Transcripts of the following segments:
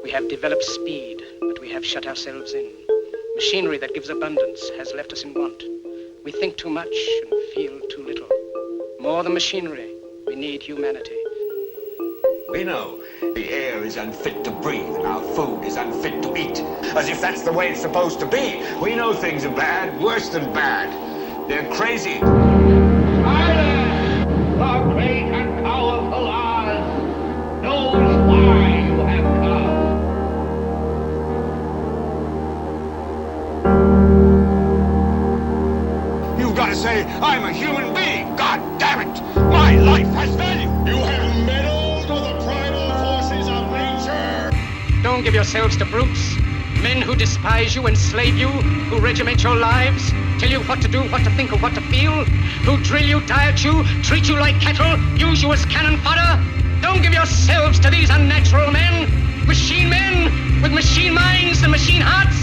We have developed speed, but we have shut ourselves in. Machinery that gives abundance has left us in want. We think too much and feel too little. More than machinery, we need humanity. We know the air is unfit to breathe and our food is unfit to eat. As if that's the way it's supposed to be. We know things are bad, worse than bad. They're crazy. Silence! The great and powerful Oz knows why you have come. You've got to say, I'm a human being. God damn it! My life has value. You have meddled with the primal forces of nature. Don't give yourselves to brutes, men who despise you, enslave you, who regiment your lives, tell you what to do, what to think, or what to feel, who drill you, diet you, treat you like cattle, use you as cannon fodder. Don't give yourselves to these unnatural men with machine minds and machine hearts.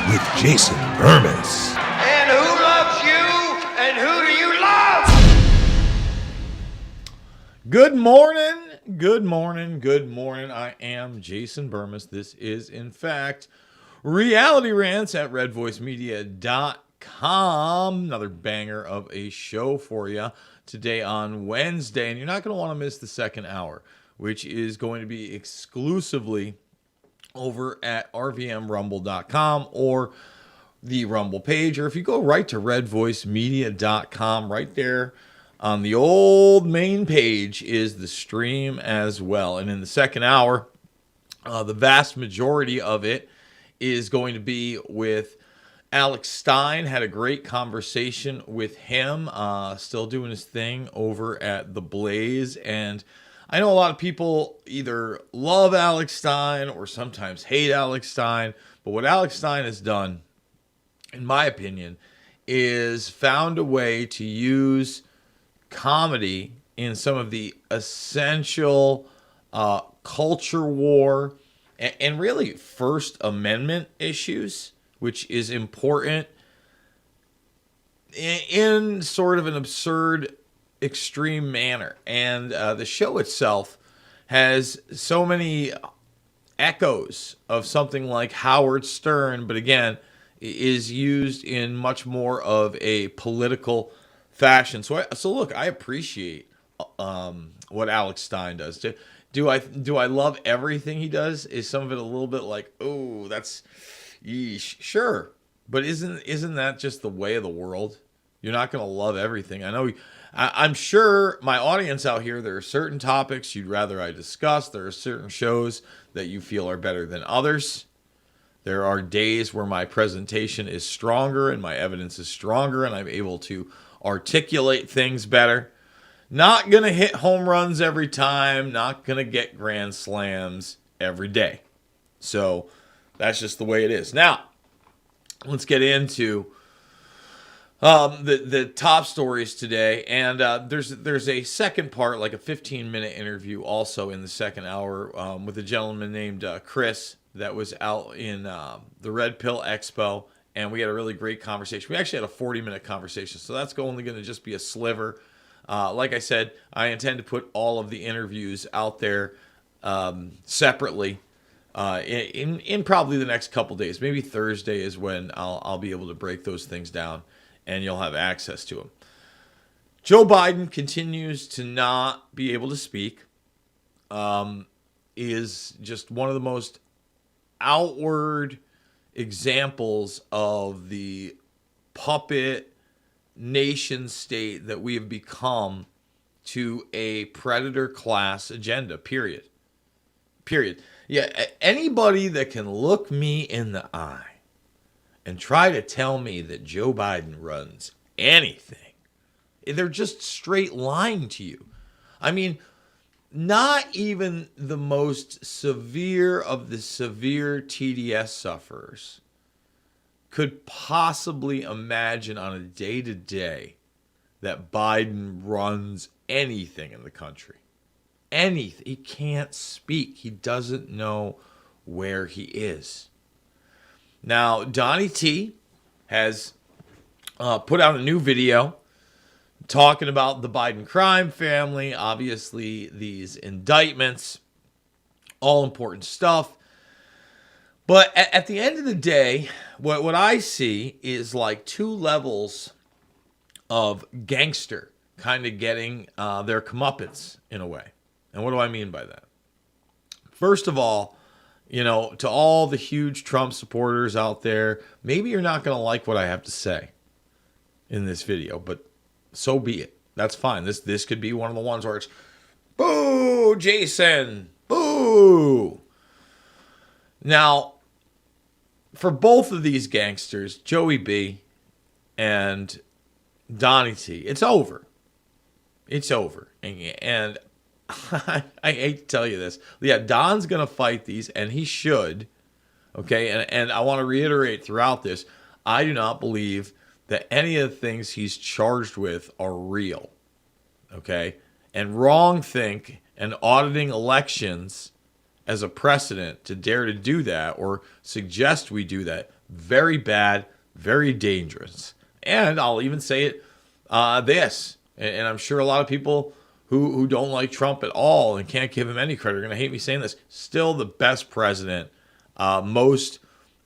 With Jason Bermas. And who loves you? And who do you love? Good morning. I am Jason Bermas. This is, in fact, Reality Rants at redvoicemedia.com. Another banger of a show for you today on Wednesday. And you're not going to want to miss the second hour, which is going to be exclusively over at rvmrumble.com or the Rumble page, or if you go right to redvoicemedia.com, right there on the old main page is the stream as well. And in the second hour, the vast majority of it is going to be with Alex Stein. Had a great conversation with him, still doing his thing over at The Blaze. And I know a lot of people either love Alex Stein or sometimes hate Alex Stein, but what Alex Stein has done, in my opinion, is found a way to use comedy in some of the essential culture war and really First Amendment issues, which is important in sort of an absurd, extreme manner. And the show itself has so many echoes of something like Howard Stern, but again, is used in much more of a political fashion. So look, I appreciate what Alex Stein does. Do I love everything he does? Is some of it a little bit like, oh, that's yeesh? Sure, but isn't that just the way of the world? You're not going to love everything. I'm sure my audience out here, there are certain topics you'd rather I discuss. There are certain shows that you feel are better than others. There are days where my presentation is stronger and my evidence is stronger and I'm able to articulate things better. Not going to hit home runs every time. Not going to get grand slams every day. So that's just the way it is. Now, let's get into the top stories today, and there's a second part, like a 15-minute interview, also in the second hour with a gentleman named Chris that was out in the Red Pill Expo, and we had a really great conversation. We actually had a 40-minute conversation, so that's only going to just be a sliver. Like I said, I intend to put all of the interviews out there separately in probably the next couple days. Maybe Thursday is when I'll be able to break those things down, and you'll have access to them. Joe Biden continues to not be able to speak. Is just one of the most outward examples of the puppet nation state that we have become to a predator class agenda, period. Yeah, anybody that can look me in the eye and try to tell me that Joe Biden runs anything, they're just straight lying to you. I mean, not even the most severe of the severe TDS sufferers could possibly imagine on a day-to-day that Biden runs anything in the country. Anything. He can't speak. He doesn't know where he is. Now, Donnie T has put out a new video talking about the Biden crime family. Obviously, these indictments, all important stuff. But at the end of the day, what I see is like two levels of gangster kind of getting their comeuppance in a way. And what do I mean by that? First of all, you know, to all the huge Trump supporters out there, maybe you're not going to like what I have to say in this video, but so be it. That's fine. This could be one of the ones where it's, boo, Jason, boo. Now, for both of these gangsters, Joey B and Donnie T, it's over. It's over. And I hate to tell you this. Yeah, Don's going to fight these, and he should. Okay, and I want to reiterate throughout this, I do not believe that any of the things he's charged with are real. Okay? And wrongthink and auditing elections as a precedent to dare to do that or suggest we do that, very bad, very dangerous. And I'll even say it this, and I'm sure a lot of people who don't like Trump at all and can't give him any credit are going to hate me saying this, still the best president, most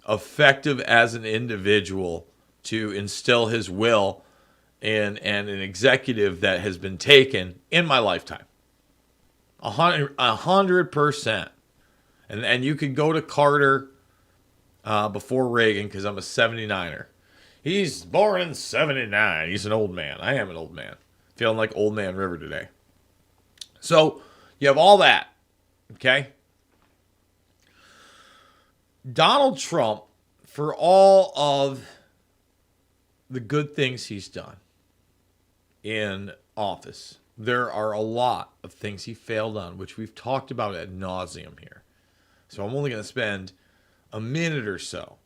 effective as an individual to instill his will in an executive that has been taken in my lifetime. 100%. And you could go to Carter before Reagan because I'm a 79er. He's born in 79. He's an old man. I am an old man. Feeling like Old Man River today. So you have all that, okay? Donald Trump, for all of the good things he's done in office, there are a lot of things he failed on, which we've talked about ad nauseum here. So I'm only going to spend a minute or so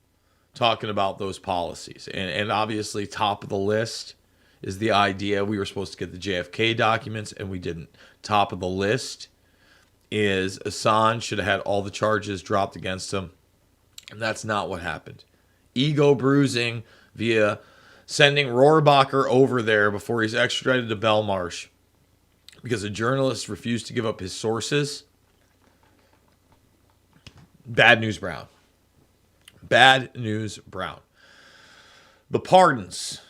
talking about those policies. And obviously, top of the list is the idea we were supposed to get the JFK documents, and we didn't. Top of the list is Assange should have had all the charges dropped against him, and that's not what happened. Ego bruising via sending Rohrabacher over there before he's extradited to Belmarsh because a journalist refused to give up his sources. Bad news Brown. Bad news Brown. The pardons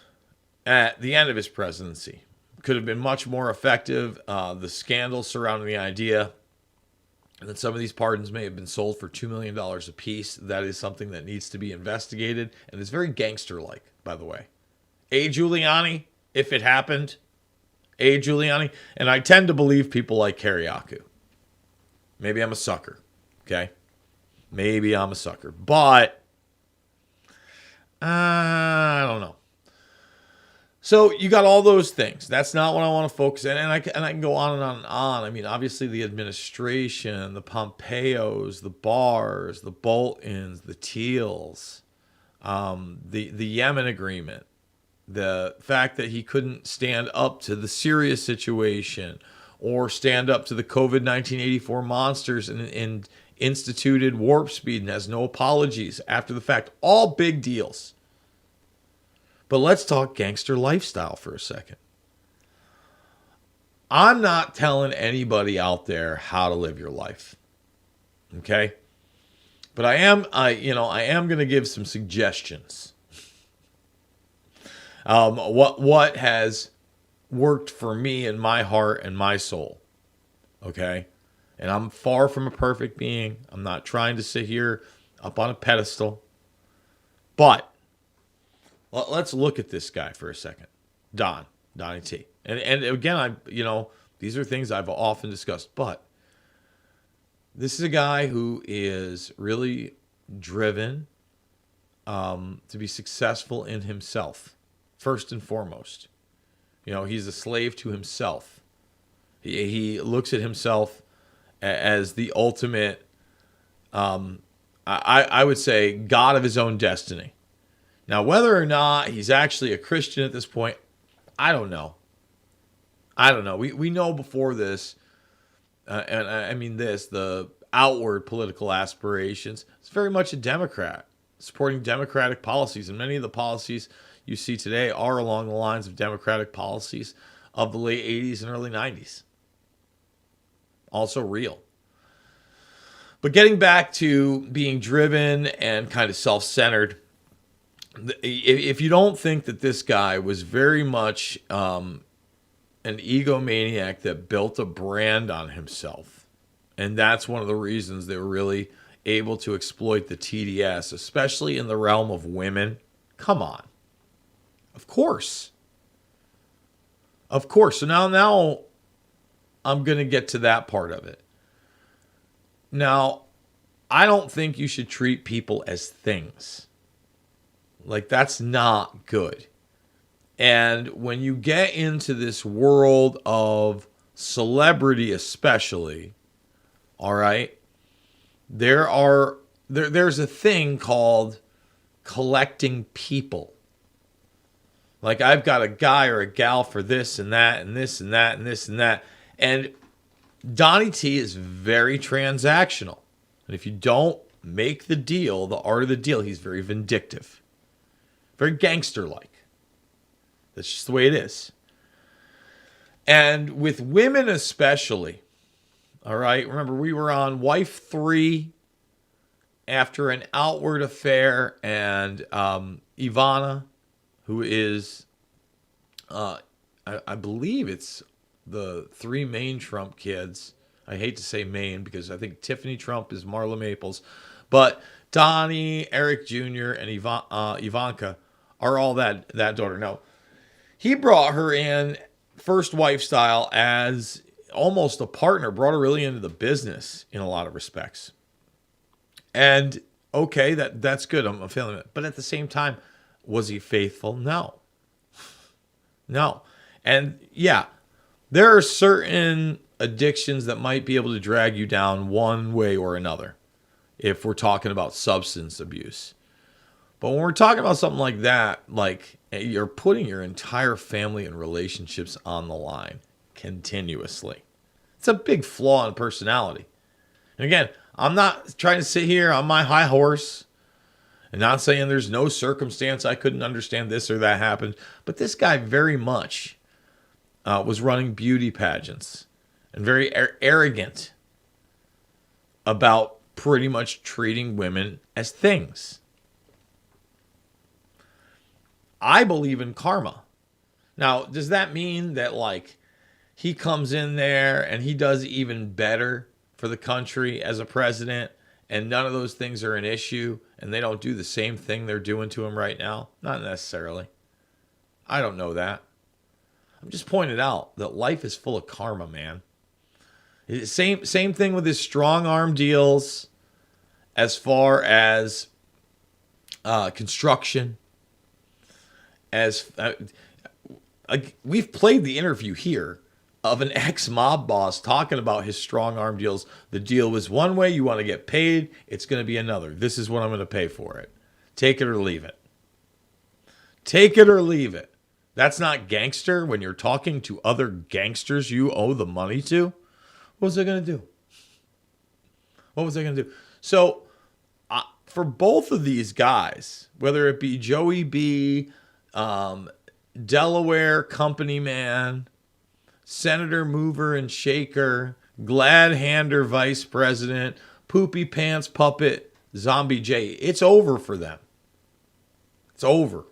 at the end of his presidency could have been much more effective. The scandal surrounding the idea that some of these pardons may have been sold for $2 million a piece, that is something that needs to be investigated. And it's very gangster-like, by the way. A. Giuliani, if it happened. A. Giuliani. And I tend to believe people like Kariakou. Maybe I'm a sucker. Okay? Maybe I'm a sucker. But I don't know. So you got all those things. That's not what I want to focus on. And I can go on and on and on. I mean, obviously the administration, the Pompeos, the Barrs, the Boltons, the Teals, the Yemen agreement, the fact that he couldn't stand up to the Syria situation or stand up to the COVID 1984 monsters and instituted warp speed and has no apologies after the fact. All big deals. But let's talk gangster lifestyle for a second. I'm not telling anybody out there how to live your life. Okay? But I am going to give some suggestions. What has worked for me in my heart and my soul. Okay? And I'm far from a perfect being. I'm not trying to sit here up on a pedestal. But let's look at this guy for a second. Donnie T. And again, these are things I've often discussed, but this is a guy who is really driven to be successful in himself, first and foremost. He's a slave to himself. He looks at himself as the ultimate, I would say, God of his own destiny. Now, whether or not he's actually a Christian at this point, I don't know. We know before this, and I mean this, the outward political aspirations, it's very much a Democrat, supporting Democratic policies. And many of the policies you see today are along the lines of Democratic policies of the late 80s and early 90s. Also real. But getting back to being driven and kind of self-centered, if you don't think that this guy was very much an egomaniac that built a brand on himself, and that's one of the reasons they were really able to exploit the TDS, especially in the realm of women, come on. Of course. So now I'm going to get to that part of it. Now, I don't think you should treat people as things. Like, that's not good. And when you get into this world of celebrity especially, all right, there's a thing called collecting people. Like, I've got a guy or a gal for this and that and this and that and this and that. And Donnie T is very transactional. And if you don't make the deal, the art of the deal, he's very vindictive. Very gangster-like. That's just the way it is. And with women especially, all right, remember we were on wife 3 after an outward affair, and Ivana, who is, I believe it's the 3 main Trump kids. I hate to say main because I think Tiffany Trump is Marla Maples. But Donnie, Eric Jr., and Ivanka are all that daughter. Now, he brought her in first wife style as almost a partner, brought her really into the business in a lot of respects. And okay, that's good. I'm feeling it. But at the same time, was he faithful? No. And yeah, there are certain addictions that might be able to drag you down one way or another if we're talking about substance abuse. But when we're talking about something like that, like you're putting your entire family and relationships on the line continuously. It's a big flaw in personality. And again, I'm not trying to sit here on my high horse and not saying there's no circumstance I couldn't understand this or that happened. But this guy very much was running beauty pageants and very arrogant about pretty much treating women as things. I believe in karma. Now, does that mean that like he comes in there and he does even better for the country as a president and none of those things are an issue and they don't do the same thing they're doing to him right now? Not necessarily. I don't know that. I'm just pointing out that life is full of karma, man. Same thing with his strong arm deals as far as construction. As we've played the interview here of an ex-mob boss talking about his strong arm deals. The deal was one way, you want to get paid, it's going to be another. This is what I'm going to pay for it. Take it or leave it. Take it or leave it. That's not gangster when you're talking to other gangsters you owe the money to. What was I going to do? What was I going to do? So for both of these guys, whether it be Joey B., Delaware company man, Senator Mover and Shaker, Glad Hander vice president, Poopy Pants puppet, Zombie J. It's over for them. It's over.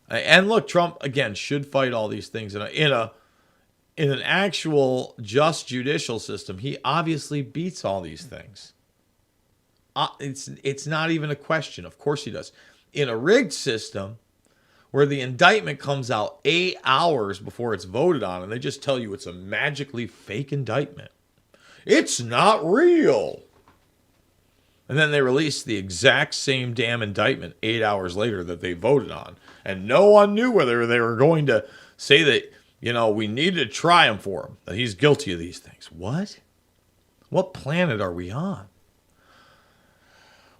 And look, Trump again should fight all these things in an actual just judicial system. He obviously beats all these things. It's not even a question. Of course he does. In a rigged system, where the indictment comes out 8 hours before it's voted on, and they just tell you it's a magically fake indictment. It's not real. And then they release the exact same damn indictment 8 hours later that they voted on. And no one knew whether they were going to say that, we needed to try him for him, that he's guilty of these things. What? What planet are we on?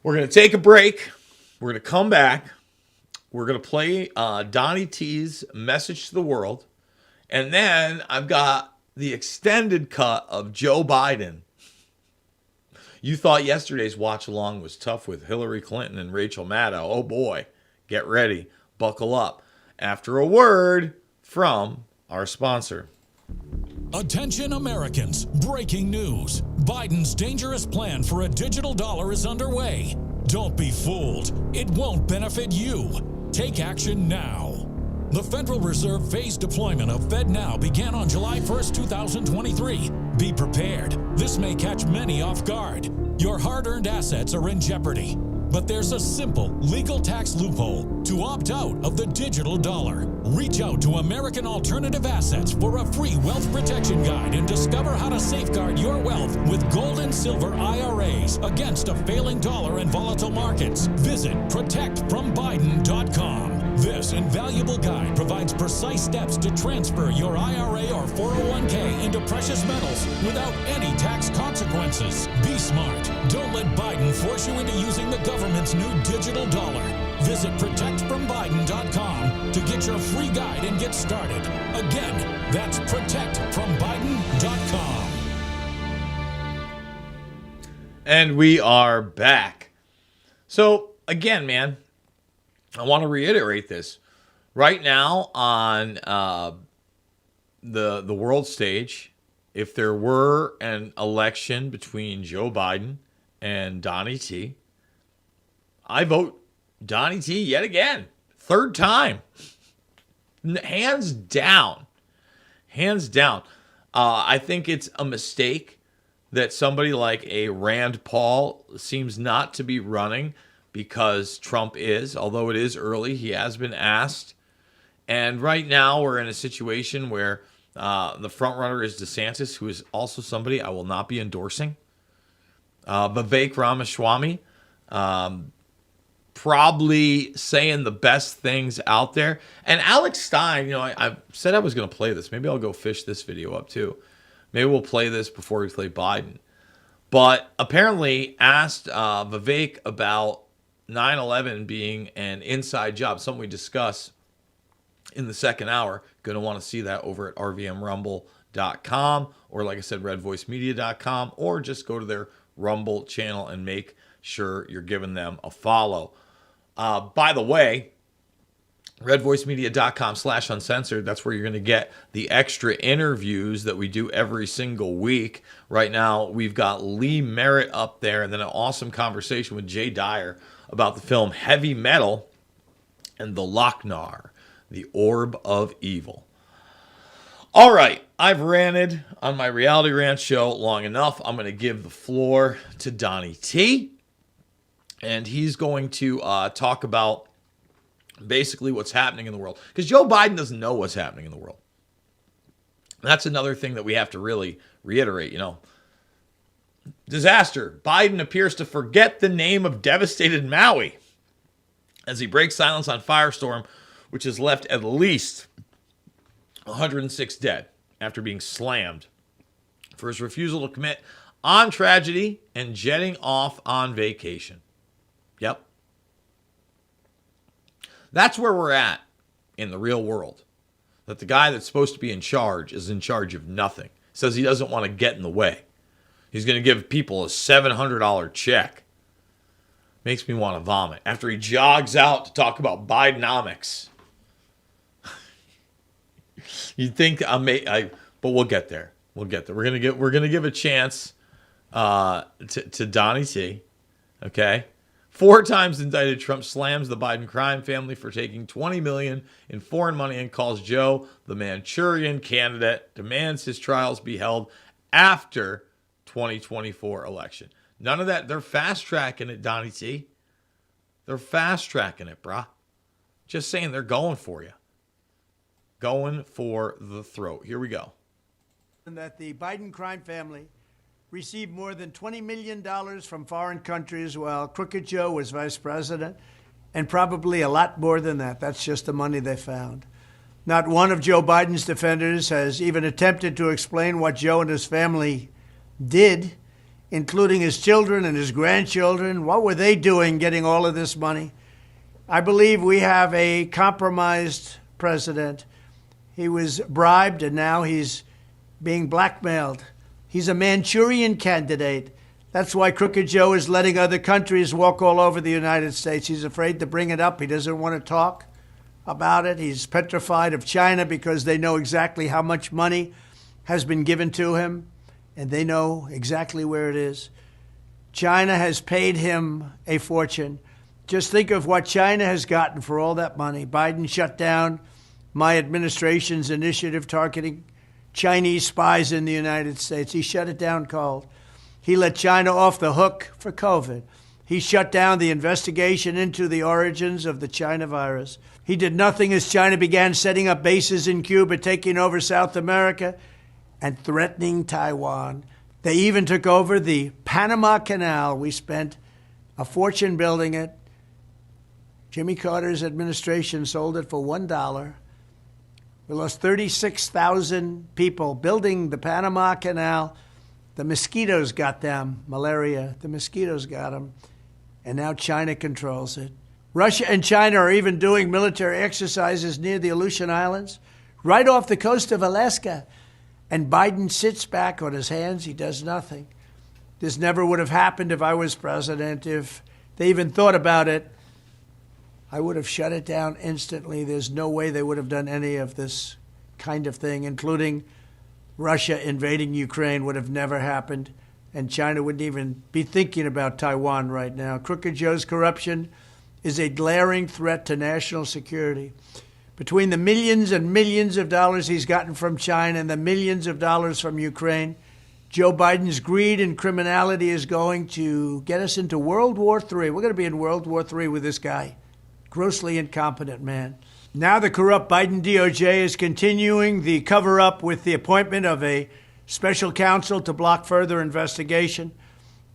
We're going to take a break. We're going to come back. We're going to play Donnie T's Message to the World. And then I've got the extended cut of Joe Biden. You thought yesterday's watch along was tough with Hillary Clinton and Rachel Maddow. Oh boy, get ready, buckle up. After a word from our sponsor. Attention Americans, breaking news. Biden's dangerous plan for a digital dollar is underway. Don't be fooled. It won't benefit you. Take action now. The Federal Reserve phased deployment of FedNow began on July 1st, 2023. Be prepared. This may catch many off guard. Your hard-earned assets are in jeopardy. But there's a simple legal tax loophole to opt out of the digital dollar. Reach out to American Alternative Assets for a free wealth protection guide and discover how to safeguard your wealth with gold and silver IRAs against a failing dollar and volatile markets. Visit protectfrombiden.com. This invaluable guide provides precise steps to transfer your IRA or 401k into precious metals without any tax consequences. Be smart. Don't let Biden force you into using the government's new digital dollar. Visit protectfrombiden.com to get your free guide and get started. Again, that's protectfrombiden.com. And we are back. So, again, man, I want to reiterate this. Right now on the world stage, if there were an election between Joe Biden and Donnie T, I vote Donnie T yet again. Third time. Hands down. Hands down. I think it's a mistake that somebody like a Rand Paul seems not to be running because Trump is, although it is early, he has been asked. And right now we're in a situation where the front runner is DeSantis, who is also somebody I will not be endorsing. Vivek Ramaswamy, probably saying the best things out there. And Alex Stein, you know, I said I was going to play this. Maybe I'll go fish this video up too. Maybe we'll play this before we play Biden. But apparently asked Vivek about 9/11 being an inside job, something we discuss in the second hour. Going to want to see that over at rvmrumble.com or, like I said, redvoicemedia.com, or just go to their Rumble channel and make sure you're giving them a follow. By the way, redvoicemedia.com/uncensored. That's where you're going to get the extra interviews that we do every single week. Right now, we've got Lee Merritt up there, and then an awesome conversation with Jay Dyer about the film Heavy Metal and the Lochnar, the Orb of Evil. All right, I've ranted on my Reality Rant show long enough. I'm going to give the floor to Donnie T, and he's going to talk about basically what's happening in the world. Because Joe Biden doesn't know what's happening in the world. That's another thing that we have to really reiterate, you know. Disaster. Biden appears to forget the name of devastated Maui as he breaks silence on firestorm, which has left at least 106 dead after being slammed for his refusal to commit on tragedy and jetting off on vacation. Yep. That's where we're at in the real world. That the guy that's supposed to be in charge is in charge of nothing. Says he doesn't want to get in the way. He's going to give people a $700 check. Makes me want to vomit. After he jogs out to talk about Bidenomics. You'd think but we'll get there. We'll get there. We're gonna give a chance to Donnie T. Okay. 4 times indicted Trump slams the Biden crime family for taking $20 million in foreign money and calls Joe the Manchurian candidate, demands his trials be held after 2024 election. None of that. They're fast-tracking it, Donnie T. They're fast-tracking it, brah. Just saying, they're going for you. Going for the throat. Here we go. That the Biden crime family received more than $20 million from foreign countries while Crooked Joe was vice president, and probably a lot more than that. That's just the money they found. Not one of Joe Biden's defenders has even attempted to explain what Joe and his family did, including his children and his grandchildren. What were they doing getting all of this money? I believe we have a compromised president. He was bribed and now he's being blackmailed. He's a Manchurian candidate. That's why Crooked Joe is letting other countries walk all over the United States. He's afraid to bring it up. He doesn't want to talk about it. He's petrified of China because they know exactly how much money has been given to him, and they know exactly where it is. China has paid him a fortune. Just think of what China has gotten for all that money. Biden shut down my administration's initiative targeting Chinese spies in the United States. He shut it down cold. He let China off the hook for COVID. He shut down the investigation into the origins of the China virus. He did nothing as China began setting up bases in Cuba, taking over South America, and threatening Taiwan. They even took over the Panama Canal. We spent a fortune building it. Jimmy Carter's administration sold it for $1. We lost 36,000 people building the Panama Canal. The mosquitoes got them, malaria. The mosquitoes got them. And now China controls it. Russia and China are even doing military exercises near the Aleutian Islands, right off the coast of Alaska. And Biden sits back on his hands. He does nothing. This never would have happened if I was president. If they even thought about it, I would have shut it down instantly. There's no way they would have done any of this kind of thing, including Russia invading Ukraine would have never happened. And China wouldn't even be thinking about Taiwan right now. Crooked Joe's corruption is a glaring threat to national security. Between the millions and millions of dollars he's gotten from China and the millions of dollars from Ukraine, Joe Biden's greed and criminality is going to get us into World War III. We're going to be in World War III with this guy. Grossly incompetent man. Now the corrupt Biden DOJ is continuing the cover-up with the appointment of a special counsel to block further investigation.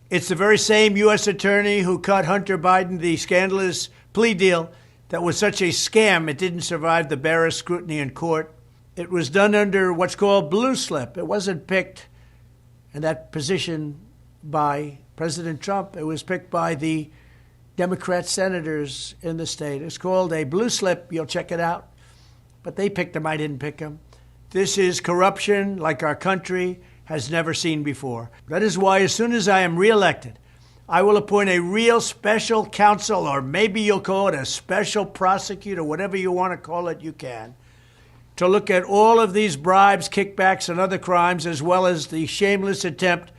It's the very same U.S. attorney who cut Hunter Biden the scandalous plea deal that was such a scam it didn't survive the barest scrutiny in court. It was done under what's called blue slip. It wasn't picked in that position by President Trump. It was picked by the Democrat senators in the state. It's called a blue slip. You'll check it out. But they picked him. I didn't pick him. This is corruption like our country has never seen before. That is why as soon as I am reelected, I will appoint a real special counsel, or maybe you'll call it a special prosecutor, whatever you want to call it, you can, to look at all of these bribes, kickbacks, and other crimes, as well as the shameless attempt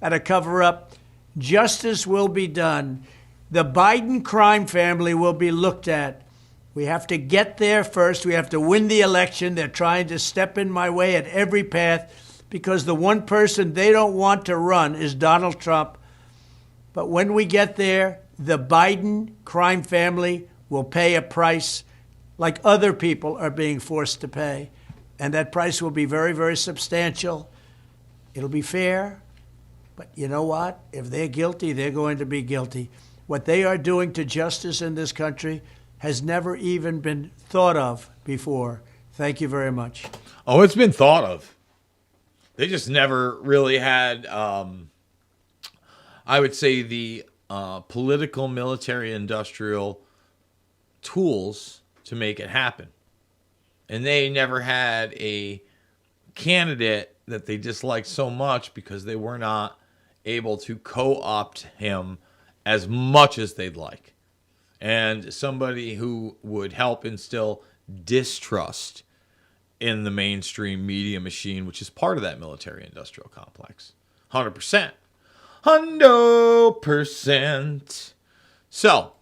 at a cover-up. Justice will be done. The Biden crime family will be looked at. We have to get there first. We have to win the election. They're trying to step in my way at every path because the one person they don't want to run is Donald Trump. But when we get there, the Biden crime family will pay a price like other people are being forced to pay. And that price will be very, very substantial. It'll be fair. But you know what? If they're guilty, they're going to be guilty. What they are doing to justice in this country has never even been thought of before. Thank you very much. Oh, it's been thought of. They just never really had, I would say, the political, military, industrial tools to make it happen. And they never had a candidate that they disliked so much because they were not able to co-opt him as much as they'd like. And somebody who would help instill distrust in the mainstream media machine, which is part of that military-industrial complex. 100%. 100%. So,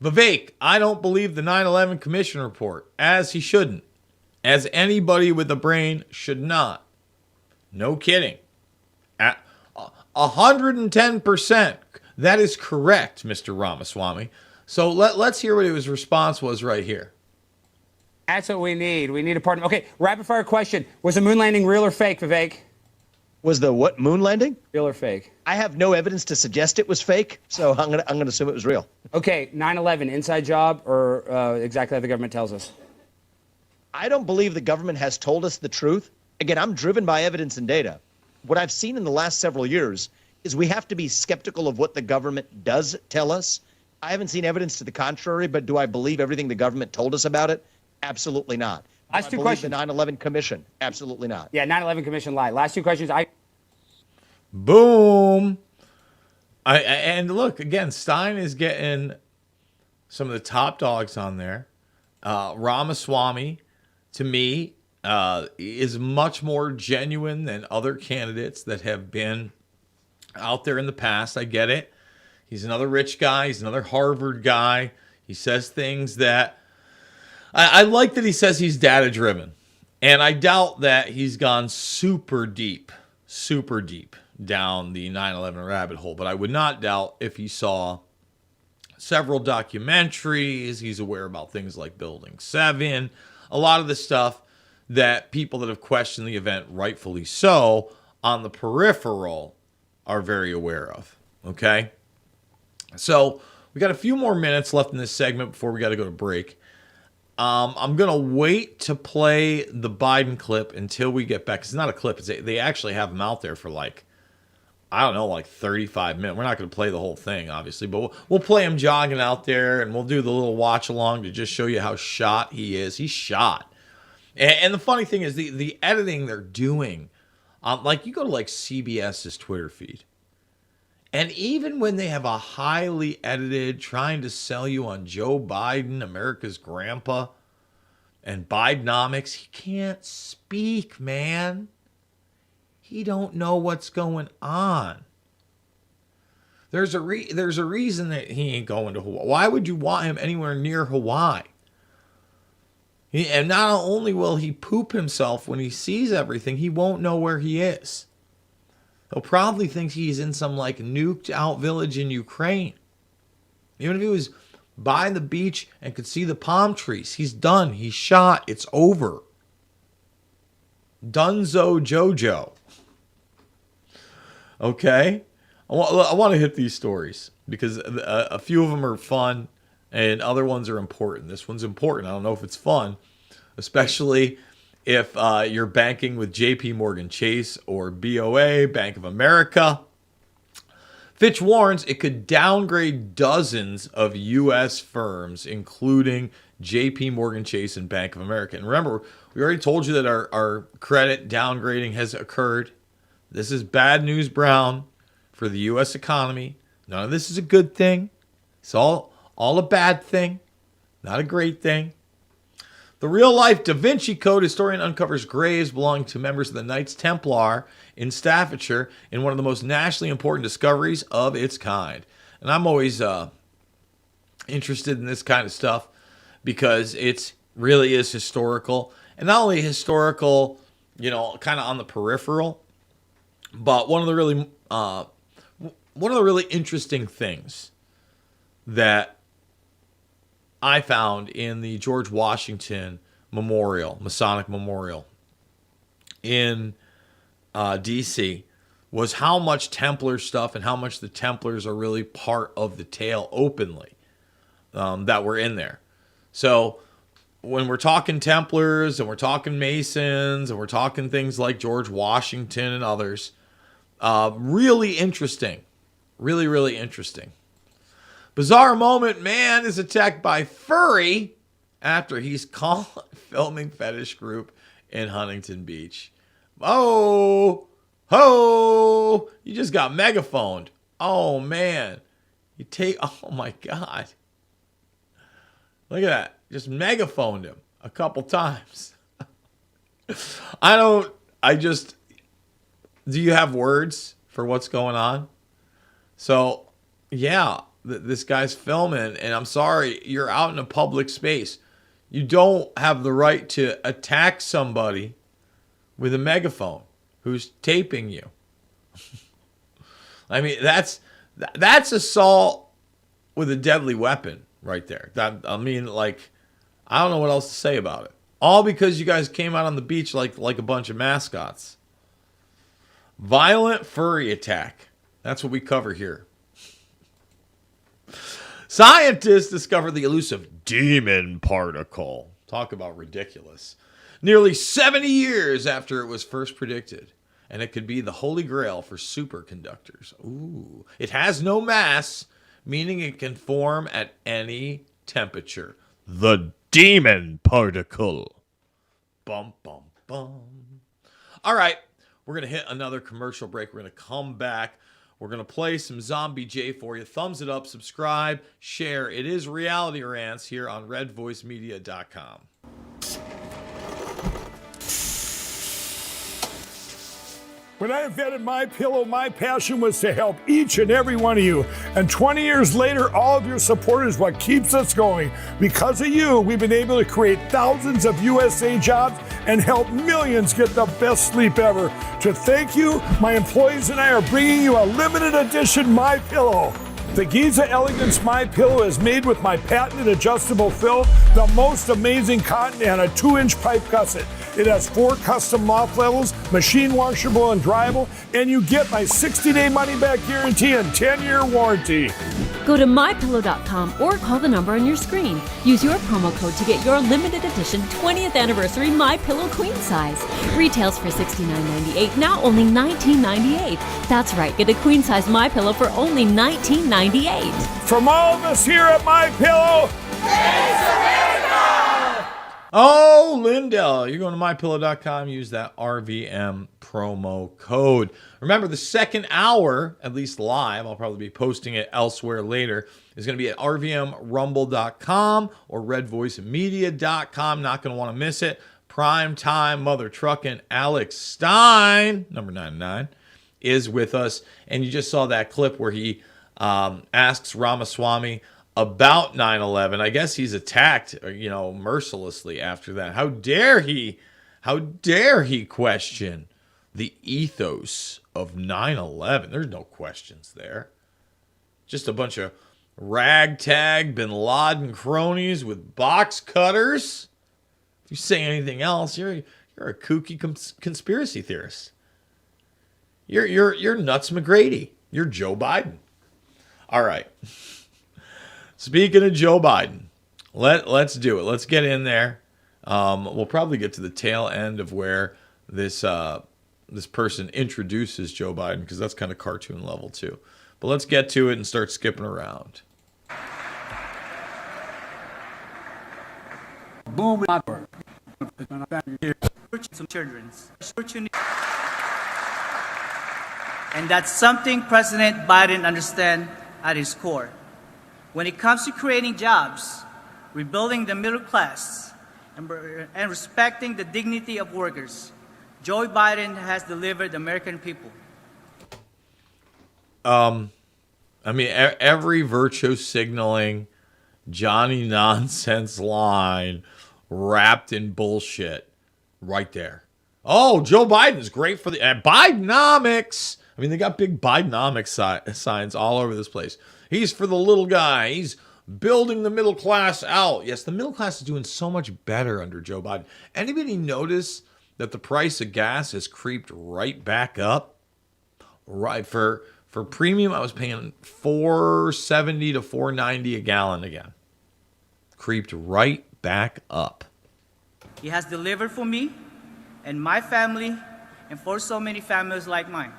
Vivek, I don't believe the 9/11 Commission report, as he shouldn't. As anybody with a brain should not. No kidding. At 110%. That is correct, Mr. Ramaswamy. So let's hear what his response was right here. That's what we need. We need a partner. Okay, rapid fire question. Was the moon landing real or fake, Vivek? Was the what, moon landing? Real or fake? I have no evidence to suggest it was fake, so I'm gonna assume it was real. Okay, 9/11, inside job or exactly how the government tells us? I don't believe the government has told us the truth. Again, I'm driven by evidence and data. What I've seen in the last several years is we have to be skeptical of what the government does tell us. I haven't seen evidence to the contrary, but do I believe everything the government told us about it? Absolutely not. Last two believe questions. The 9/11 Commission? Absolutely not. Yeah, 9/11 Commission lied. Last two questions. Boom. And look, again, Stein is getting some of the top dogs on there. Ramaswamy, to me, is much more genuine than other candidates that have been out there in the past. I get it. He's another rich guy. He's another Harvard guy. He says things that I like that he says he's data driven. And I doubt that he's gone super deep down the 9/11 rabbit hole. But I would not doubt if he saw several documentaries. He's aware about things like Building 7. A lot of the stuff that people that have questioned the event, rightfully so, on the peripheral are very aware of. Okay? So we got a few more minutes left in this segment before we got to go to break. I'm going to wait to play the Biden clip until we get back. It's not a clip. They actually have them out there for like 35 minutes. We're not going to play the whole thing, obviously, but we'll play him jogging out there, and we'll do the little watch along to just show you how shot he is. He's shot. And the funny thing is the editing they're doing, like you go to like CBS's Twitter feed, and even when they have a highly edited trying to sell you on Joe Biden, America's grandpa, and Bidenomics, he can't speak, man. He don't know what's going on. There's a reason that he ain't going to Hawaii. Why would you want him anywhere near Hawaii? And not only will he poop himself when he sees everything, he won't know where he is. He'll probably think he's in some like nuked out village in Ukraine. Even if he was by the beach and could see the palm trees, he's done. He's shot. It's over. Dunzo Jojo. Okay? I want to hit these stories because a few of them are fun and other ones are important. This one's important. I don't know if it's fun, especially if you're banking with JP Morgan Chase or BOA, Bank of America. Fitch warns it could downgrade dozens of U.S. firms, including JP Morgan Chase and Bank of America. And remember, we already told you that our credit downgrading has occurred. This is bad news, Brown, for the U.S. economy. None of this is a good thing. It's all a bad thing, not a great thing. The real-life Da Vinci Code historian uncovers graves belonging to members of the Knights Templar in Staffordshire in one of the most nationally important discoveries of its kind. And I'm always interested in this kind of stuff because it really is historical. And not only historical, kind of on the peripheral, but one of the really interesting things that I found in the George Washington Memorial, Masonic Memorial in D.C. was how much Templar stuff and how much the Templars are really part of the tale openly that were in there. So when we're talking Templars and we're talking Masons and we're talking things like George Washington and others, really interesting. Really, really interesting. Bizarre moment, man is attacked by furry after he's caught filming fetish group in Huntington Beach. Oh, you just got megaphoned. Oh, man. Oh, my God. Look at that. Just megaphoned him a couple times. Do you have words for what's going on? So, yeah. This guy's filming, and I'm sorry, you're out in a public space. You don't have the right to attack somebody with a megaphone who's taping you. I mean, that's assault with a deadly weapon right there. I don't know what else to say about it. All because you guys came out on the beach like a bunch of mascots. Violent furry attack. That's what we cover here. Scientists discovered the elusive demon particle. Talk about ridiculous. Nearly 70 years after it was first predicted. And it could be the holy grail for superconductors. Ooh. It has no mass, meaning it can form at any temperature. The demon particle. Bum, bum, bum. All right, we're going to hit another commercial break. We're going to come back. We're going to play some Zombie J for you. Thumbs it up, subscribe, share. It is Reality Rants here on redvoicemedia.com. When I invented MyPillow, my passion was to help each and every one of you. And 20 years later, all of your support is what keeps us going. Because of you, we've been able to create thousands of USA jobs and help millions get the best sleep ever. To thank you, my employees and I are bringing you a limited edition MyPillow. The Giza Elegance MyPillow is made with my patented adjustable fill, the most amazing cotton, and a 2-inch pipe gusset. It has 4 custom loft levels, machine washable and dryable, and you get my 60-day money-back guarantee and 10-year warranty. Go to mypillow.com or call the number on your screen. Use your promo code to get your limited edition 20th anniversary MyPillow queen size. Retails for $69.98, now only $19.98. That's right, get a queen size MyPillow for only $19.98. From all of us here at MyPillow, thanks America! Oh, Lindell, you're going to mypillow.com. Use that RVM promo code. Remember, the second hour, at least live, I'll probably be posting it elsewhere later, is going to be at rvmrumble.com or redvoicemedia.com. Not going to want to miss it. Prime time mother truckin' Alex Stein, number 99, is with us. And you just saw that clip where he asks Ramaswamy about 9/11. I guess he's attacked, mercilessly after that. How dare he question the ethos of 9/11? There's no questions there. Just a bunch of ragtag Bin Laden cronies with box cutters. If you say anything else, you're a kooky conspiracy theorist. You're Nuts McGrady. You're Joe Biden. All right. Speaking of Joe Biden, let's do it. Let's get in there. We'll probably get to the tail end of where this person introduces Joe Biden, because that's kind of cartoon level too. But let's get to it and start skipping around. Boom. Some children's. And that's something President Biden understands at his core. When it comes to creating jobs, rebuilding the middle class, and respecting the dignity of workers, Joe Biden has delivered the American people. Every virtue signaling, Johnny nonsense line wrapped in bullshit right there. Oh, Joe Biden's great for the Bidenomics. They got big Bidenomics signs all over this place. He's for the little guy. He's building the middle class out. Yes, the middle class is doing so much better under Joe Biden. Anybody notice that the price of gas has creeped right back up? Right, for premium, I was paying $4.70 to $4.90 a gallon again. Creeped right back up. He has delivered for me and my family and for so many families like mine.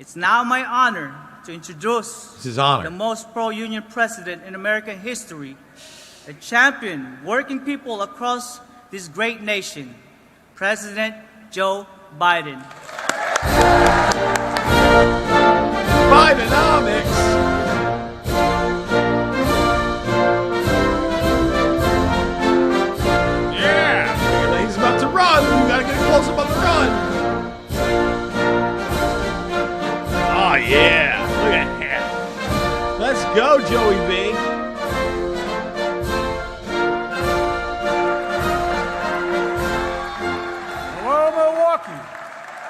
It's now my honor to introduce the most pro-union president in American history, a champion working people across this great nation, President Joe Biden. Bidenomics! Yeah! He's about to run. You gotta get close up on the run. Oh, yeah. Look at that. Let's go, Joey B. Hello, Milwaukee.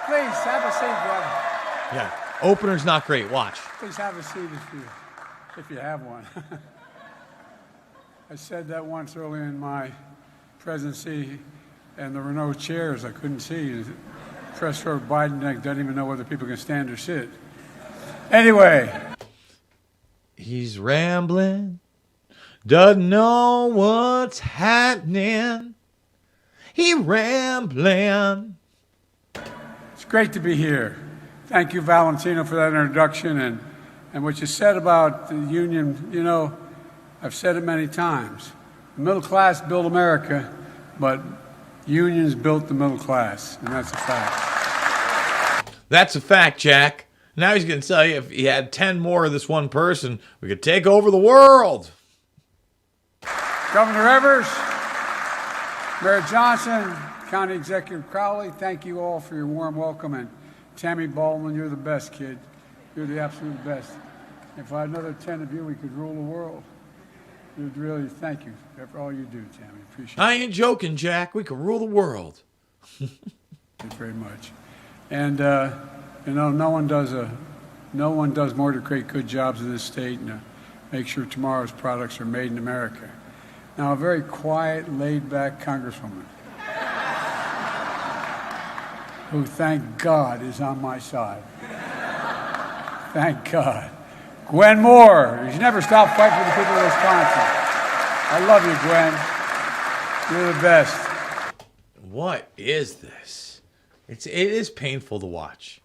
Please have a seat, brother. Yeah. Opener's not great. Watch. Please have a seat if you have one. I said that once early in my presidency, and there were no chairs. I couldn't see. Press row Biden doesn't even know whether people can stand or sit. Anyway. He's rambling, doesn't know what's happening. He rambling. It's great to be here. Thank you, Valentino, for that introduction, And what you said about the union, you know, I've said it many times. The middle class built America, but unions built the middle class, and that's a fact. That's a fact, Jack. Now he's going to tell you if he had 10 more of this one person, we could take over the world. Governor Evers, Mayor Johnson, County Executive Crowley, thank you all for your warm welcome. And Tammy Baldwin, you're the best, kid. You're the absolute best. If I had another 10 of you, we could rule the world. We'd really thank you for all you do, Tammy. Appreciate it. I ain't joking, Jack. We can rule the world. Thank you very much. And, you know, no one does more to create good jobs in this state and to make sure tomorrow's products are made in America. Now, a very quiet, laid-back congresswoman who, thank God, is on my side. Thank God. Gwen Moore. She's never stopped fighting for the people of Wisconsin. I love you, Gwen. You're the best. What is this? It is painful to watch.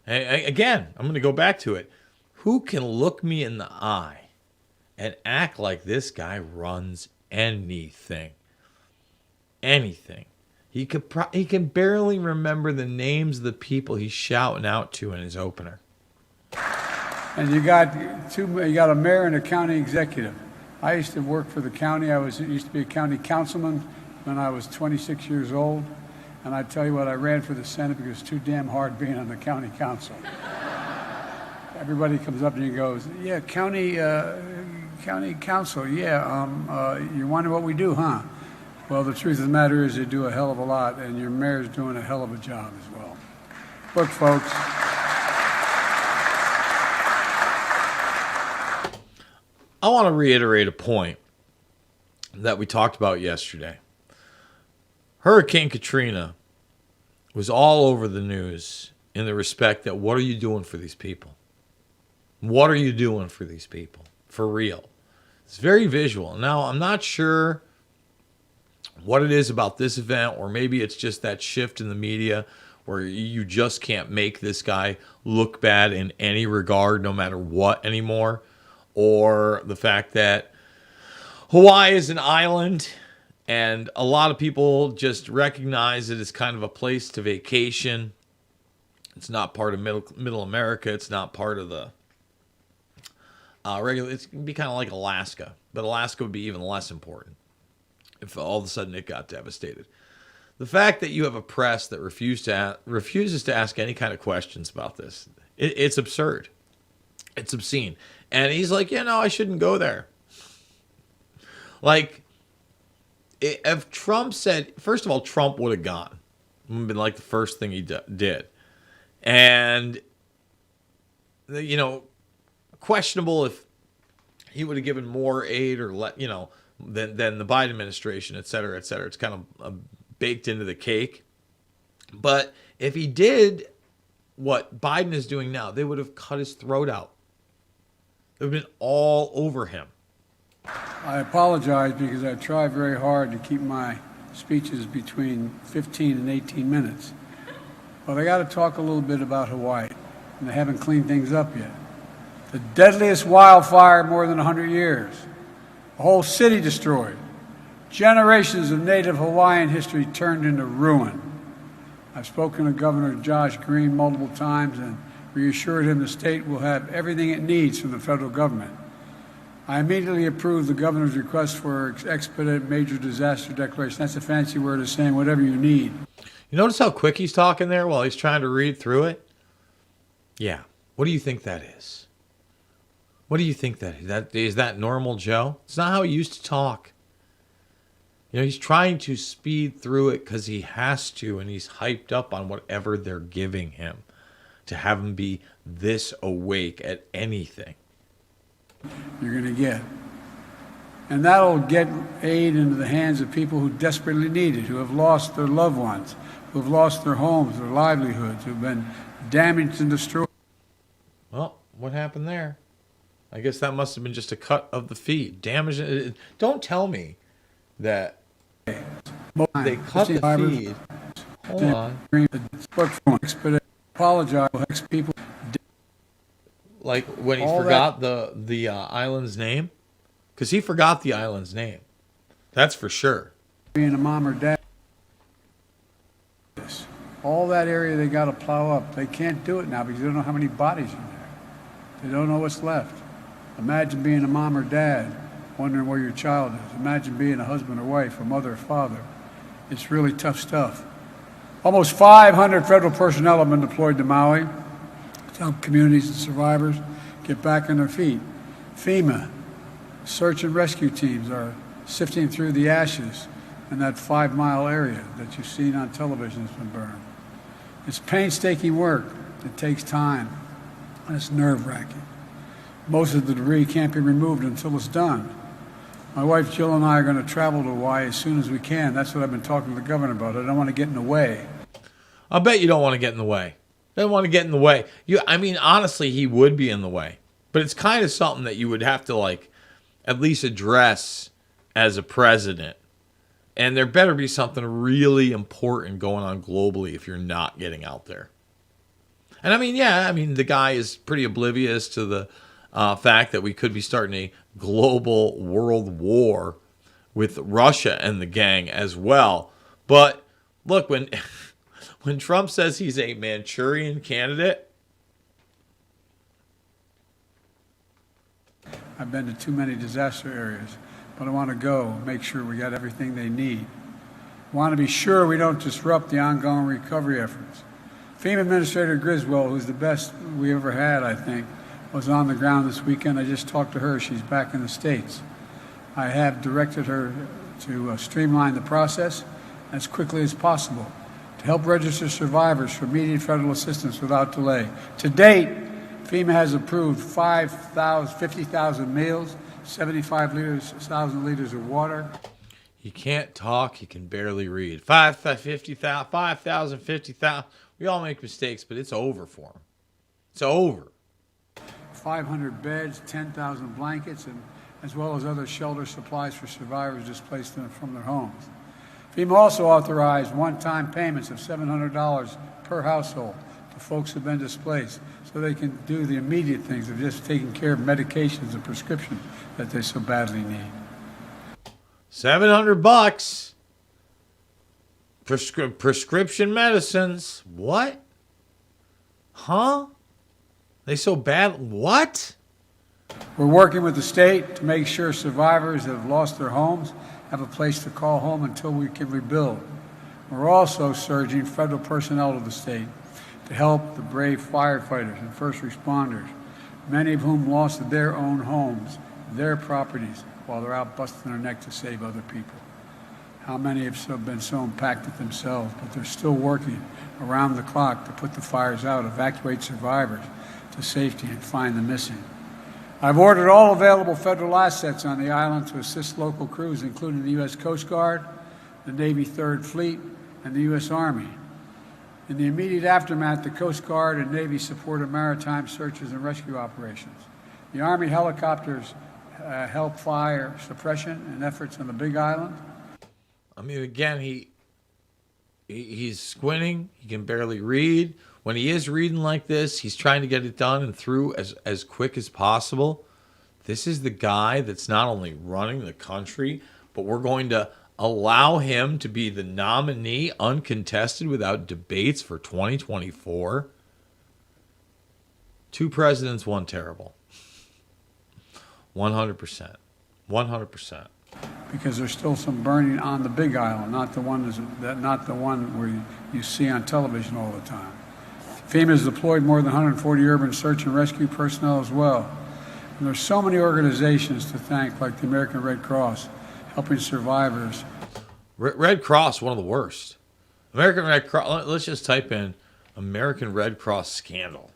Again, I'm going to go back to it. Who can look me in the eye and act like this guy runs anything? Anything. He can barely remember the names of the people he's shouting out to in his opener. And you got a mayor and a county executive. I used to work for the county. I used to be a county councilman when I was 26 years old. And I tell you what, I ran for the Senate because it's too damn hard being on the county council. Everybody comes up to you and goes, yeah, county council, yeah, you wonder what we do, huh? Well, the truth of the matter is you do a hell of a lot, and your mayor's doing a hell of a job as well. Look, folks. I want to reiterate a point that we talked about yesterday. Hurricane Katrina was all over the news in the respect that what are you doing for these people? What are you doing for these people? For real. It's very visual. Now, I'm not sure what it is about this event, or maybe it's just that shift in the media where you just can't make this guy look bad in any regard, no matter what anymore. Or the fact that Hawaii is an island and a lot of people just recognize it as kind of a place to vacation. It's not part of middle America. It's not part of the regular. It's going to be kind of like Alaska, but Alaska would be even less important if all of a sudden it got devastated. The fact that you have a press that refuses to ask any kind of questions about this, it's absurd. It's obscene. And he's like, yeah, no, I shouldn't go there. Like, if Trump said, first of all, Trump would have gone. It would have been like the first thing he did. And, you know, questionable if he would have given more aid or than the Biden administration, et cetera, et cetera. It's kind of baked into the cake. But if he did what Biden is doing now, they would have cut his throat out. It would have been all over him. I apologize because I try very hard to keep my speeches between 15 and 18 minutes. But I got to talk a little bit about Hawaii, and they haven't cleaned things up yet. The deadliest wildfire in more than 100 years. A whole city destroyed. Generations of native Hawaiian history turned into ruin. I've spoken to Governor Josh Green multiple times and reassured him the state will have everything it needs from the federal government. I immediately approved the governor's request for expedited major disaster declaration. That's a fancy word of saying whatever you need. You notice how quick he's talking there while he's trying to read through it? Yeah. What do you think that is? What do you think that is? Is that normal Joe? It's not how he used to talk. You know, he's trying to speed through it because he has to, and he's hyped up on whatever they're giving him to have him be this awake at anything. You're going to get. And that'll get aid into the hands of people who desperately need it, who have lost their loved ones, who have lost their homes, their livelihoods, who have been damaged and destroyed. Well, what happened there? I guess that must have been just a cut of the feed. Damage. Don't tell me that they cut the feed. Hold on. Apologize. People. Like when he All forgot the island's name? Because he forgot the island's name. That's for sure. Being a mom or dad. All that area they got to plow up. They can't do it now because they don't know how many bodies are there. They don't know what's left. Imagine being a mom or dad, wondering where your child is. Imagine being a husband or wife, or mother or father. It's really tough stuff. Almost 500 federal personnel have been deployed to Maui to help communities and survivors get back on their feet. FEMA, search and rescue teams are sifting through the ashes in that 5-mile area that you've seen on television that's been burned. It's painstaking work. It takes time, and it's nerve-wracking. Most of the debris can't be removed until it's done. My wife Jill and I are going to travel to Hawaii as soon as we can. That's what I've been talking to the governor about. I don't want to get in the way. I bet you don't want to get in the way. Don't want to get in the way. I mean, honestly, he would be in the way. But it's kind of something that you would have to, like, at least address as a president. And there better be something really important going on globally if you're not getting out there. And I mean, the guy is pretty oblivious to the fact that we could be starting a global world war with Russia and the gang as well. But look, when Trump says he's a Manchurian candidate, I've been to too many disaster areas, but I want to go make sure we got everything they need. I want to be sure we don't disrupt the ongoing recovery efforts. FEMA Administrator Griswold, who's the best we ever had, I think, was on the ground this weekend. I just talked to her. She's back in the States. I have directed her to streamline the process as quickly as possible to help register survivors for immediate federal assistance without delay. To date, FEMA has approved 50,000 meals, 75,000 liters of water. He can't talk. He can barely read. 5,000, 50,000. We all make mistakes, but it's over for him. It's over. 500 beds, 10,000 blankets, and as well as other shelter supplies for survivors displaced from their homes. FEMA also authorized one-time payments of $700 per household to folks who've been displaced so they can do the immediate things of just taking care of medications and prescriptions that they so badly need. $700. Prescription medicines. What? Huh? They so bad? What? We're working with the state to make sure survivors that have lost their homes have a place to call home until we can rebuild. We're also surging federal personnel to the state to help the brave firefighters and first responders, many of whom lost their own homes, their properties, while they're out busting their neck to save other people. How many have been so impacted themselves, but they're still working around the clock to put the fires out, evacuate survivors to safety, and find the missing. I've ordered all available federal assets on the island to assist local crews, including the U.S. Coast Guard, the Navy 3rd Fleet, and the U.S. Army. In the immediate aftermath, the Coast Guard and Navy supported maritime searches and rescue operations. The Army helicopters help fire suppression and efforts on the Big Island. I mean, again, he's squinting. He can barely read. When he is reading like this, he's trying to get it done and through as quick as possible. This is the guy that's not only running the country, but we're going to allow him to be the nominee uncontested without debates for 2024. 2 presidents, 1 terrible. 100%. 100%. Because there's still some burning on the Big Island, not the one where you see on television all the time. FEMA has deployed more than 140 urban search and rescue personnel as well. And there's so many organizations to thank, like the American Red Cross, helping survivors. Red Cross, one of the worst. American Red Cross, let's just type in American Red Cross scandal.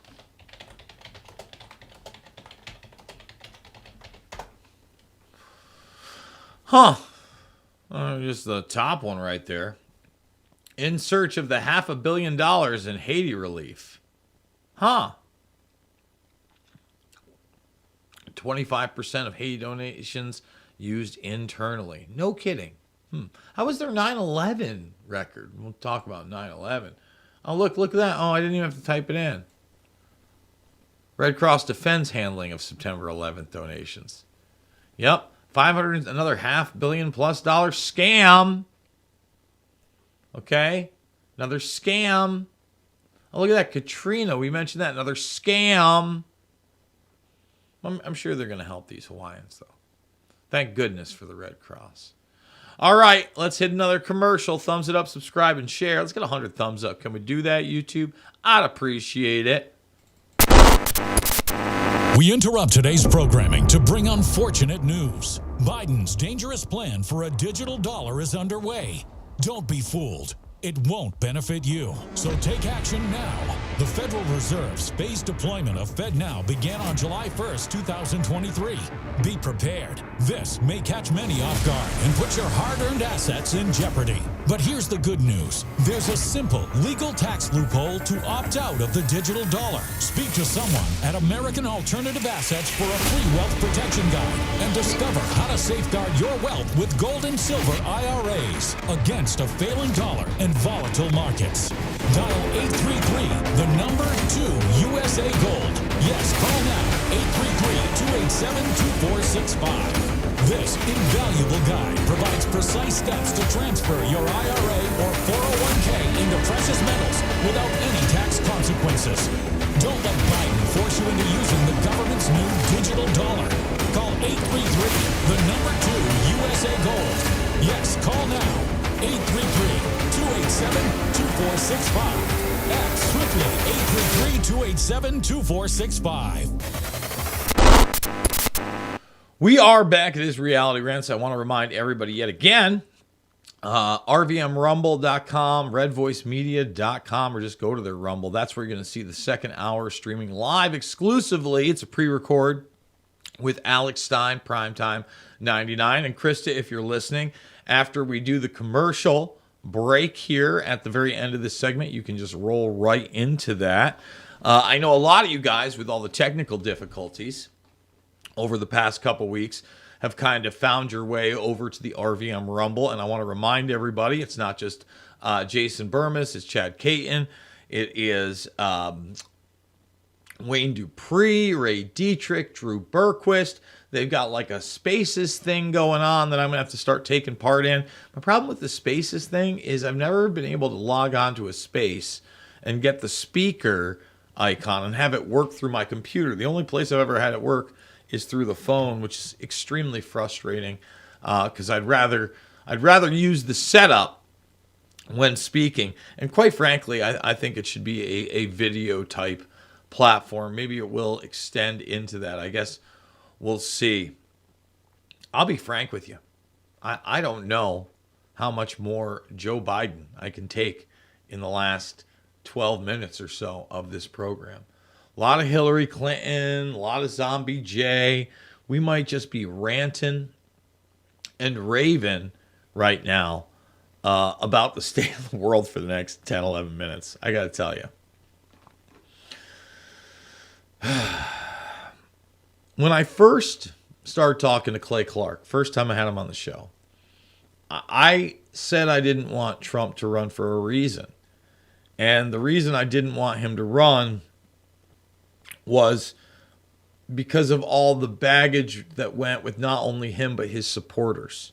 Huh. Just the top one right there. In search of the $500 million in Haiti relief. Huh. 25% of Haiti donations used internally. No kidding. How was their 9/11 record? We'll talk about 9/11. Oh, look at that. Oh, I didn't even have to type it in. Red Cross defends handling of September 11th donations. Yep, 500, another $500 million plus scam. Okay, another scam. Oh, look at that, Katrina. We mentioned that, another scam. I'm sure they're going to help these Hawaiians, though. Thank goodness for the Red Cross. All right, let's hit another commercial. Thumbs it up, subscribe, and share. Let's get 100 thumbs up. Can we do that, YouTube? I'd appreciate it. We interrupt today's programming to bring unfortunate news. Biden's dangerous plan for a digital dollar is underway. Don't be fooled. It won't benefit you. So take action now. The Federal Reserve's phased deployment of FedNow began on July 1st, 2023. Be prepared. This may catch many off guard and put your hard-earned assets in jeopardy. But here's the good news. There's a simple legal tax loophole to opt out of the digital dollar. Speak to someone at American Alternative Assets for a free wealth protection guide and discover how to safeguard your wealth with gold and silver IRAs against a failing dollar and volatile markets. Dial 833, the number 2 USA Gold. Yes, call now, 833-287-2465. This invaluable guide provides precise steps to transfer your IRA or 401k into precious metals without any tax consequences. Don't let Biden force you into using the government's new digital dollar. Call 833, the number 2 USA Gold. Yes, call now, 833-287-2465. Act swiftly, 833-287-2465. We are back. It is Reality Rants. I want to remind everybody yet again, RVMRumble.com, RedVoiceMedia.com, or just go to their Rumble. That's where you're going to see the second hour streaming live exclusively. It's a pre-record with Alex Stein, Primetime 99. And Krista, if you're listening, after we do the commercial break here at the very end of this segment, you can just roll right into that. I know a lot of you guys, with all the technical difficulties over the past couple weeks, have kind of found your way over to the RVM Rumble. And I want to remind everybody, it's not just Jason Bermas, it's Chad Caton, it is Wayne Dupree, Ray Dietrich, Drew Berquist. They've got like a Spaces thing going on that I'm going to have to start taking part in. My problem with the Spaces thing is I've never been able to log on to a space and get the speaker icon and have it work through my computer. The only place I've ever had it work is through the phone, which is extremely frustrating because I'd rather use the setup when speaking. And quite frankly, I think it should be a video type platform. Maybe it will extend into that. I guess we'll see. I'll be frank with you. I don't know how much more Joe Biden I can take in the last 12 minutes or so of this program. A lot of Hillary Clinton, a lot of Zombie Jay. We might just be ranting and raving right now about the state of the world for the next 10, 11 minutes. I got to tell you. When I first started talking to Clay Clark, first time I had him on the show, I said I didn't want Trump to run for a reason. And the reason I didn't want him to run was because of all the baggage that went with not only him, but his supporters.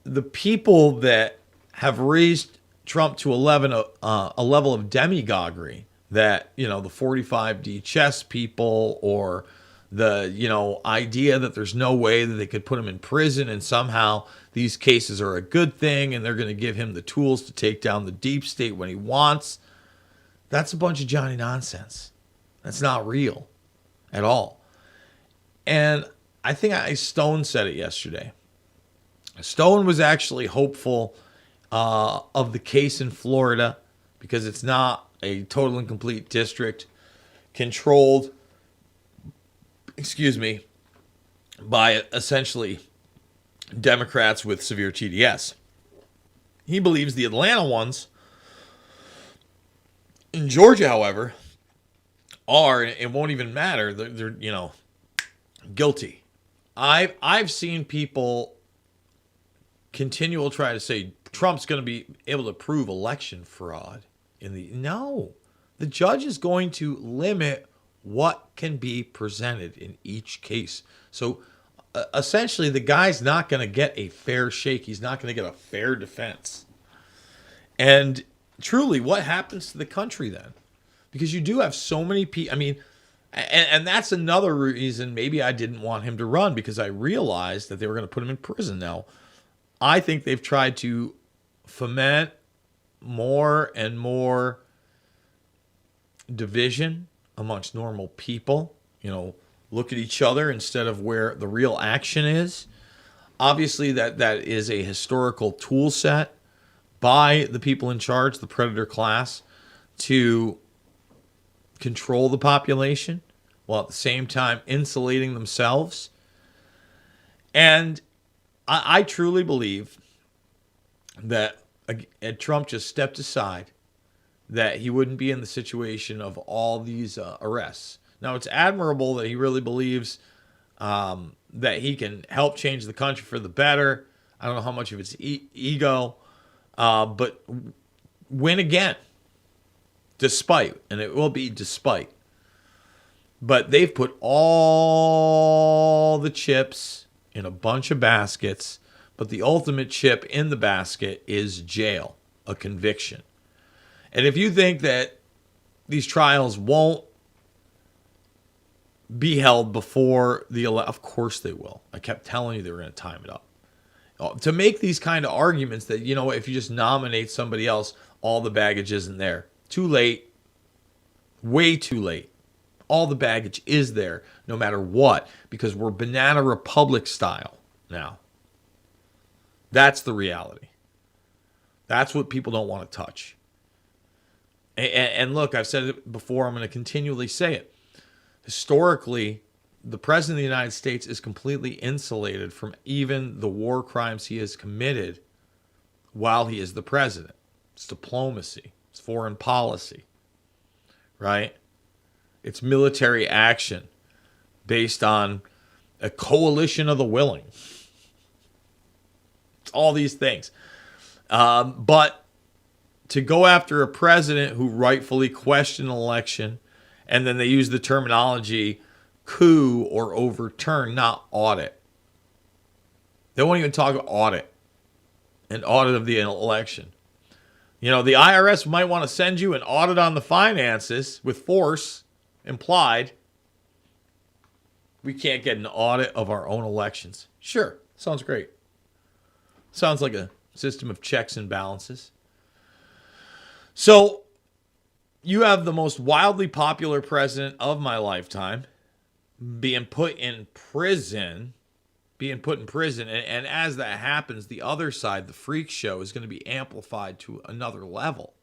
The people that have raised Trump to a level of demagoguery that, the 45D chess people, or the, idea that there's no way that they could put him in prison and somehow these cases are a good thing and they're going to give him the tools to take down the deep state when he wants. That's a bunch of Johnny nonsense. That's not real at all. And I think Stone said it yesterday. Stone was actually hopeful of the case in Florida because it's not a total and complete district controlled, by essentially Democrats with severe TDS. He believes the Atlanta ones in Georgia, however, are, it won't even matter. They're guilty. I've seen people continually try to say Trump's going to be able to prove election fraud. No, the judge is going to limit what can be presented in each case. So essentially, the guy's not going to get a fair shake. He's not going to get a fair defense. And truly, what happens to the country then? Because you do have so many people. I mean, and that's another reason maybe I didn't want him to run, because I realized that they were going to put him in prison. Now, I think they've tried to foment more and more division amongst normal people. You know, look at each other instead of where the real action is. Obviously, that is a historical tool set by the people in charge, the predator class, to control the population while at the same time insulating themselves. And I truly believe that Trump just stepped aside, that he wouldn't be in the situation of all these arrests. Now, it's admirable that he really believes that he can help change the country for the better. I don't know how much of it's ego, but win again, despite, and it will be despite. But they've put all the chips in a bunch of baskets, but the ultimate chip in the basket is jail, a conviction. And if you think that these trials won't be held before the election, of course they will. I kept telling you they were going to time it up. To make these kind of arguments that, you know, if you just nominate somebody else, all the baggage isn't there. Too late. Way too late. All the baggage is there, no matter what, because we're banana republic style now. That's the reality. That's what people don't want to touch. And look, I've said it before, I'm going to continually say it. Historically, the President of the United States is completely insulated from even the war crimes he has committed while he is the president. It's diplomacy. It's foreign policy. Right? It's military action based on a coalition of the willing. It's all these things. But to go after a president who rightfully questioned an election, and then they use the terminology coup or overturn, not audit. They won't even talk about audit, an audit of the election. You know, the IRS might want to send you an audit on the finances with force implied. We can't get an audit of our own elections. Sure, sounds great. Sounds like a system of checks and balances. So, you have the most wildly popular president of my lifetime being put in prison. And as that happens, the other side, the freak show, is going to be amplified to another level.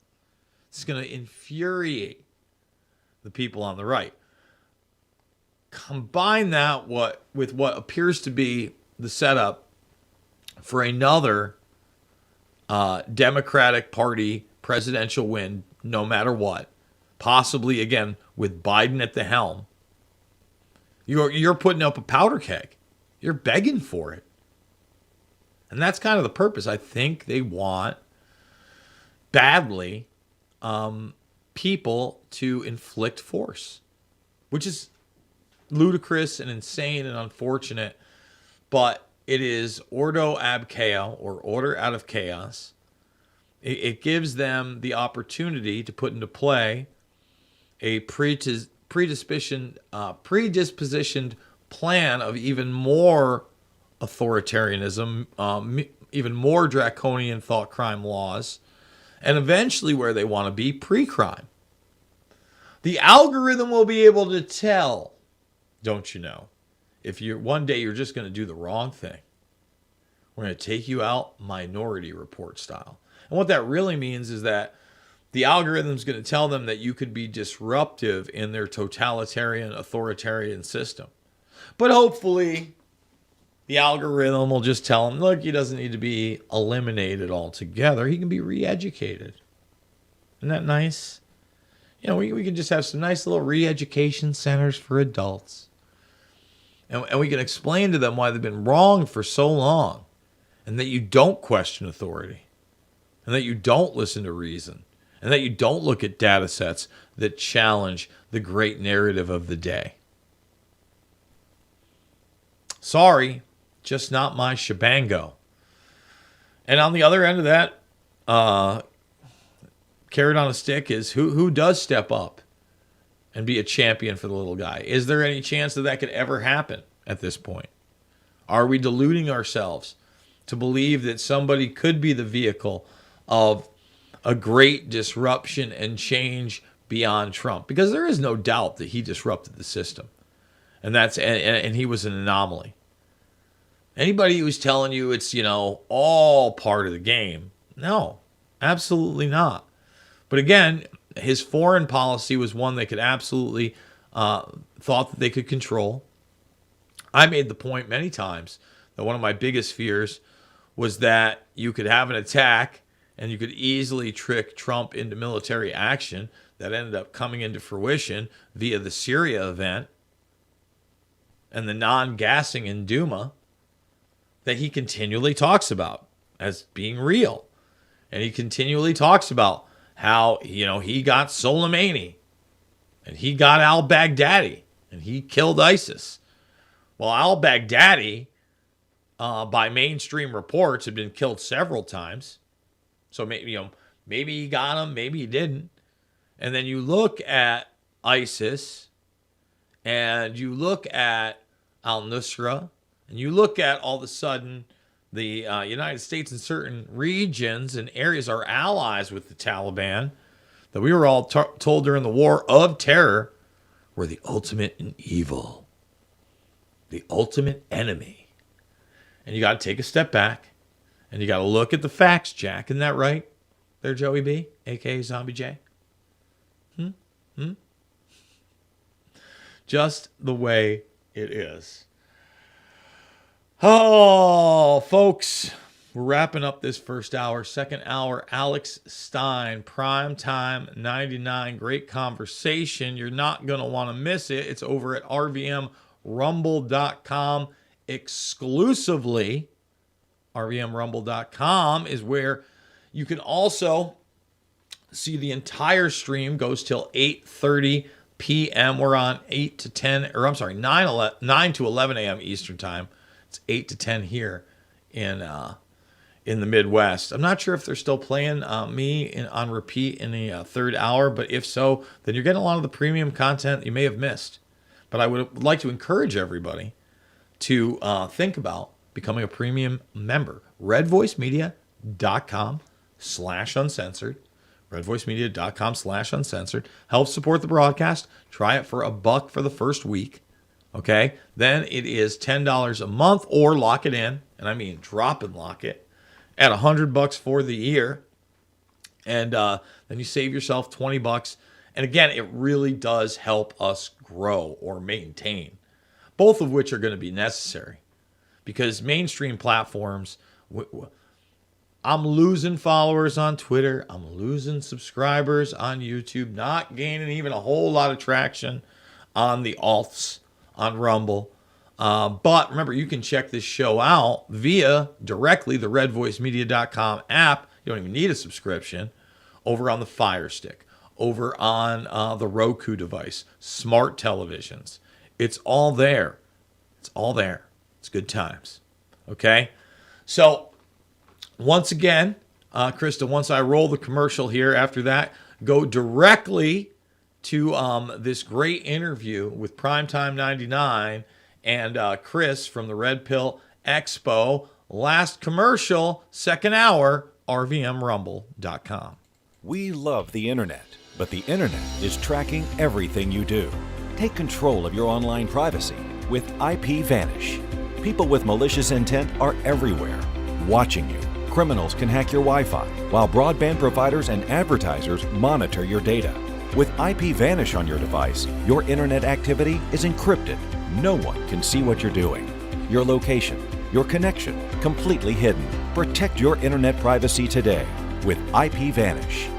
It's going to infuriate the people on the right. Combine that with what appears to be the setup for another Democratic Party presidential win, no matter what. Possibly, again, with Biden at the helm. You're putting up a powder keg. You're begging for it. And that's kind of the purpose. I think they want badly people to inflict force, which is ludicrous and insane and unfortunate, but it is ordo ab chaos, or order out of chaos. It gives them the opportunity to put into play a predispositioned plan of even more authoritarianism, even more draconian thought crime laws, and eventually where they want to be, pre-crime. The algorithm will be able to tell, don't you know, if one day you're just going to do the wrong thing. We're going to take you out Minority Report style. And what that really means is that the algorithm's going to tell them that you could be disruptive in their totalitarian, authoritarian system. But hopefully, the algorithm will just tell him, look, he doesn't need to be eliminated altogether. He can be re-educated. Isn't that nice? You know, we can just have some nice little re-education centers for adults. And we can explain to them why they've been wrong for so long. And that you don't question authority. And that you don't listen to reason. And that you don't look at data sets that challenge the great narrative of the day. Sorry, just not my shebango. And on the other end of that, carrot on a stick is who does step up and be a champion for the little guy? Is there any chance that could ever happen at this point? Are we deluding ourselves to believe that somebody could be the vehicle of a great disruption and change beyond Trump? Because there is no doubt that he disrupted the system. And he was an anomaly. Anybody who's telling you it's, all part of the game, no, absolutely not. But again, his foreign policy was one they could absolutely thought that they could control. I made the point many times that one of my biggest fears was that you could have an attack and you could easily trick Trump into military action that ended up coming into fruition via the Syria event and the non-gassing in Duma that he continually talks about as being real. And he continually talks about how, he got Soleimani and he got al-Baghdadi and he killed ISIS. Well, al-Baghdadi, by mainstream reports, had been killed several times. So maybe he got him, maybe he didn't. And then you look at ISIS and you look at al-Nusra and you look at all of a sudden the United States in certain regions and areas are allies with the Taliban that we were all told during the War of Terror were the ultimate in evil, the ultimate enemy. And you got to take a step back and you got to look at the facts, Jack. Isn't that right there, Joey B, a.k.a. Zombie J? Just the way it is. Oh, folks, we're wrapping up this first hour. Second hour, Alex Stein, Primetime 99. Great conversation. You're not going to want to miss it. It's over at RVMRumble.com exclusively. RVMRumble.com is where you can also see the entire stream. Goes till 8:30 p.m. We're on 9 to 11 a.m. Eastern time. It's 8 to 10 here in the Midwest. I'm not sure if they're still playing me on repeat in the third hour, but if so, then you're getting a lot of the premium content you may have missed. But I would like to encourage everybody to think about becoming a premium member. redvoicemedia.com/uncensored. redvoicemedia.com/uncensored. Help support the broadcast. Try it for $1 for the first week. Okay, then it is $10 a month, or lock it in, and I mean drop and lock it, at $100 for the year, and then you save yourself $20. And again, it really does help us grow or maintain, both of which are going to be necessary, because mainstream platforms, I'm losing followers on Twitter, I'm losing subscribers on YouTube, not gaining even a whole lot of traction on the alts, on Rumble. But remember, you can check this show out via directly the redvoicemedia.com app. You don't even need a subscription. Over on the Fire Stick, over on the Roku device, smart televisions. It's all there. It's all there. It's good times. Okay? So, once again, Krista, once I roll the commercial here, after that, go directly to this great interview with Primetime 99 and Chris from the Red Pill Expo. Last commercial, second hour, RVMRumble.com. We love the internet, but the internet is tracking everything you do. Take control of your online privacy with IPVanish. People with malicious intent are everywhere, watching you. Criminals can hack your Wi-Fi, while broadband providers and advertisers monitor your data. With IPVanish on your device, your internet activity is encrypted. No one can see what you're doing. Your location, your connection, completely hidden. Protect your internet privacy today with IPVanish.